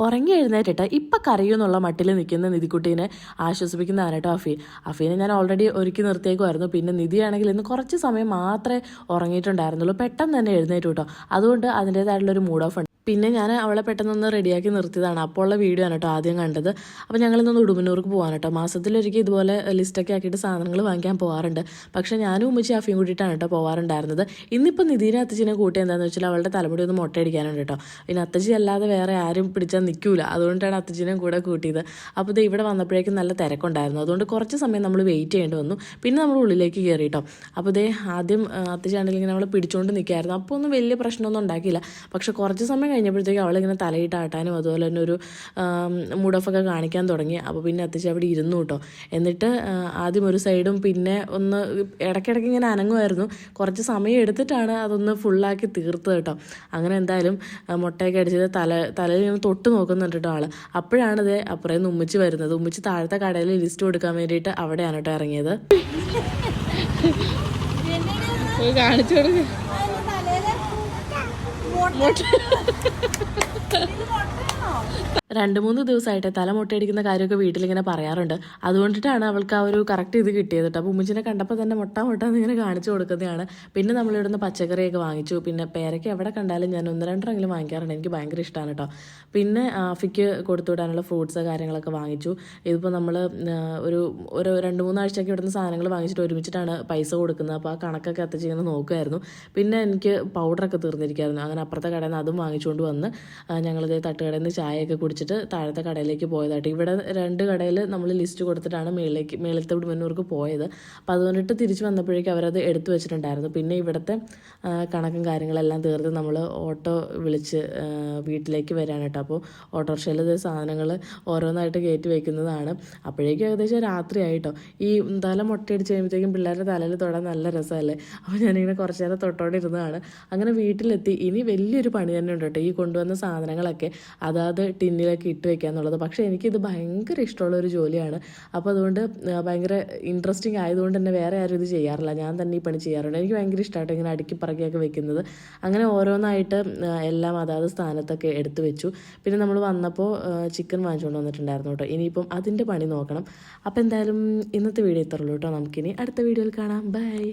ഉറങ്ങി എഴുന്നേറ്റിട്ട് ഇപ്പം കരയുമെന്നുള്ള മട്ടിൽ നിൽക്കുന്ന നിധിക്കുട്ടീനെ ആശ്വസിപ്പിക്കുന്നതാണ് കേട്ടോ അഫീനെ ഞാൻ ഓൾറെഡി ഒരുക്കി നിർത്തിയേക്കുമായിരുന്നു. പിന്നെ നിധിയാണെങ്കിൽ ഇന്ന് കുറച്ച് സമയം മാത്രമേ ഉറങ്ങിയിട്ടുണ്ടായിരുന്നുള്ളൂ. പെട്ടെന്ന് തന്നെ എഴുന്നേറ്റു കേട്ടോ. അതുകൊണ്ട് അതിൻ്റേതായിട്ടുള്ളൊരു മൂഡ് ഓഫ് ഉണ്ട്. പിന്നെ ഞാൻ അവളെ പെട്ടെന്നൊന്ന് റെഡിയാക്കി നിർത്തിയതാണ്. അപ്പോൾ ഉള്ള വീഡിയോ ആണ് കേട്ടോ ആദ്യം കണ്ടത്. അപ്പോൾ ഞങ്ങളിന്നൊന്ന് ഉടുമ്പന്നൂർക്ക് പോകാൻ കേട്ടോ. മാസത്തിലൊരിക്കൽ ഇതുപോലെ ലിസ്റ്റൊക്കെ ആക്കിയിട്ട് സാധനങ്ങൾ വാങ്ങിക്കാൻ പോകാറുണ്ട്. പക്ഷേ ഞാനും ഉമ്മച്ചി അഫിയും കൂട്ടിയിട്ടാണ് കേട്ടോ പോകാറുണ്ടായിരുന്നത്. ഇന്നിപ്പോൾ നിധീനെ അത്തച്ചിനെ കൂട്ടി എന്താണെന്ന് വെച്ചാൽ അവളുടെ തലമുടി ഒന്ന് മൊട്ടയടിക്കാനുണ്ട് കേട്ടോ. പിന്നെ അത്തച്ചി അല്ലാതെ വേറെ ആരും പിടിച്ചാൽ നിൽക്കൂല. അതുകൊണ്ടാണ് അത്തച്ചിനെ കൂടെ കൂട്ടിയത്. അപ്പോൾ ഇത് ഇവിടെ വന്നപ്പോഴേക്കും നല്ല തിരക്കുണ്ടായിരുന്നു. അതുകൊണ്ട് കുറച്ച് സമയം നമ്മൾ വെയിറ്റ് ചെയ്യേണ്ടി വന്നു. പിന്നെ നമ്മൾ ഉള്ളിലേക്ക് കയറി കേട്ടോ. അപ്പോൾ ഇതേ ആദ്യം അത്തച്ചാണെങ്കിൽ ഇങ്ങനെ നമ്മൾ പിടിച്ചുകൊണ്ട് നിൽക്കായിരുന്നു. അപ്പോൾ ഒന്നും വലിയ പ്രശ്നമൊന്നും ഉണ്ടാക്കിയില്ല. പക്ഷെ കുറച്ച് സമയം കഴിഞ്ഞപ്പോഴത്തേക്കും അവളിങ്ങനെ തലയിട്ട് ആട്ടാനും അതുപോലെ തന്നെ ഒരു മൂഡോഫൊക്കെ കാണിക്കാൻ തുടങ്ങി. അപ്പോൾ പിന്നെ അത്യാവശ്യം അവിടെ ഇരുന്നു കേട്ടോ. എന്നിട്ട് ആദ്യം ഒരു സൈഡും പിന്നെ ഒന്ന് ഇടയ്ക്കിടയ്ക്ക് ഇങ്ങനെ അനങ്ങുമായിരുന്നു. കുറച്ച് സമയം എടുത്തിട്ടാണ് അതൊന്ന് ഫുള്ളാക്കി തീർത്തത് കേട്ടോ. അങ്ങനെ എന്തായാലും മുട്ടയൊക്കെ അടിച്ചത് തലയിൽ ഇങ്ങനെ തൊട്ട് നോക്കുന്നുണ്ട് കേട്ടോ ആൾ. അപ്പോഴാണ് ഇത് അപ്പുറം നിന്ന് ഉമ്മച്ചി വരുന്നത്. ഉമ്മച്ചി താഴത്തെ കടയിൽ ലിസ്റ്റ് കൊടുക്കാൻ വേണ്ടിയിട്ട് അവിടെയാണ് കേട്ടോ ഇറങ്ങിയത്. കാണിച്ചു കൊടുക്കുക. 2-3 ദിവസമായിട്ട് തല മുട്ടയടിക്കുന്ന കാര്യമൊക്കെ വീട്ടിലിങ്ങനെ പറയാറുണ്ട്. അതുകൊണ്ടിട്ടാണ് അവൾക്ക് ആ ഒരു കറക്റ്റ് ഇത് കിട്ടിയത് കേട്ടോ. അപ്പോൾ ഉമ്മച്ചിനെ കണ്ടപ്പോൾ തന്നെ മുട്ട എന്നിങ്ങനെ കാണിച്ചു കൊടുക്കുന്നതാണ്. പിന്നെ നമ്മളിവിടുന്ന് പച്ചക്കറിയൊക്കെ വാങ്ങിച്ചു. പിന്നെ പേരയ്ക്ക് എവിടെ കണ്ടാലും ഞാൻ 1-2 വാങ്ങിക്കാറുണ്ട്. എനിക്ക് ഭയങ്കര ഇഷ്ടമാണ് കേട്ടോ. പിന്നെ ആഫിക്ക് കൊടുത്തുവിടാനുള്ള ഫ്രൂട്ട്സ് കാര്യങ്ങളൊക്കെ വാങ്ങിച്ചു. ഇതിപ്പോൾ നമ്മൾ ഒരു 2-3 ആഴ്ചയൊക്കെ ഇവിടുന്ന് സാധനങ്ങൾ വാങ്ങിച്ചിട്ട് ഒരുമിച്ചിട്ടാണ് പൈസ കൊടുക്കുന്നത്. അപ്പോൾ ആ കണക്കൊക്കെ എത്തിച്ചിങ്ങനെ നോക്കുമായിരുന്നു. പിന്നെ എനിക്ക് പൗഡറൊക്കെ തീർന്നിരിക്കുമായിരുന്നു. അങ്ങനെ അപ്പുറത്തെ കടയിൽ നിന്ന് അതും വാങ്ങിച്ചുകൊണ്ട് വന്ന് ഞങ്ങളിതേ തട്ടുകടയിൽ നിന്ന് ചായയൊക്കെ കുടിച്ചിട്ട് താഴത്തെ കടയിലേക്ക് പോയതായിട്ട്. ഇവിടെ 2 കടയിൽ നമ്മൾ ലിസ്റ്റ് കൊടുത്തിട്ടാണ് മേളത്തെ ഉടുമ്പന്നൂർക്ക് പോയത്. അപ്പോൾ അതുകൊണ്ടിട്ട് തിരിച്ച് വന്നപ്പോഴേക്കും അവരത് എടുത്തു വെച്ചിട്ടുണ്ടായിരുന്നു. പിന്നെ ഇവിടുത്തെ കണക്കും കാര്യങ്ങളെല്ലാം തീർത്ത് നമ്മൾ ഓട്ടോ വിളിച്ച് വീട്ടിലേക്ക് വരാണ് കേട്ടോ. അപ്പോൾ ഓട്ടോറിക്ഷയിൽ സാധനങ്ങൾ ഓരോന്നായിട്ട് കയറ്റി വയ്ക്കുന്നതാണ്. അപ്പോഴേക്കും ഏകദേശം രാത്രിയായിട്ടോ. ഈ തല മുട്ടയടിച്ച് കഴിയുമ്പോഴത്തേക്കും പിള്ളേരുടെ തലയിൽ തൊടാൻ നല്ല രസമല്ലേ. അപ്പോൾ ഞാനിങ്ങനെ കുറച്ച് നേരം തൊട്ടോണ്ടിരുന്നതാണ്. അങ്ങനെ വീട്ടിലെത്തി. ഇനി വലിയൊരു പണി തന്നെ ഉണ്ട് കേട്ടോ. ഈ കൊണ്ടുവന്ന സാധനങ്ങളൊക്കെ അതാത് ടിന്നിലൊക്കെ ഇട്ട് വെക്കുക എന്നുള്ളത്. പക്ഷേ എനിക്കിത് ഭയങ്കര ഇഷ്ടമുള്ളൊരു ജോലിയാണ്. അപ്പോൾ അതുകൊണ്ട് ഭയങ്കര ഇൻട്രസ്റ്റിംഗ് ആയതുകൊണ്ട് തന്നെ വേറെ ആരും ഇത് ചെയ്യാറില്ല. ഞാൻ തന്നെ ഈ പണി ചെയ്യാറുണ്ട്. എനിക്ക് ഭയങ്കര ഇഷ്ടമായിട്ട് ഇങ്ങനെ അടുക്കി പറക്കിയൊക്കെ വെക്കുന്നത്. അങ്ങനെ ഓരോന്നായിട്ട് എല്ലാം അതാത് സ്ഥാനത്തൊക്കെ എടുത്തു വെച്ചു. പിന്നെ നമ്മൾ വന്നപ്പോൾ ചിക്കൻ വാങ്ങിച്ചുകൊണ്ട് വന്നിട്ടുണ്ടായിരുന്നു കേട്ടോ. ഇനിയിപ്പം അതിൻ്റെ പണി നോക്കണം. അപ്പോൾ എന്തായാലും ഇന്നത്തെ വീഡിയോ ഇത്രയുള്ളൂ കേട്ടോ. നമുക്കിനി അടുത്ത വീഡിയോയിൽ കാണാം. ബൈ.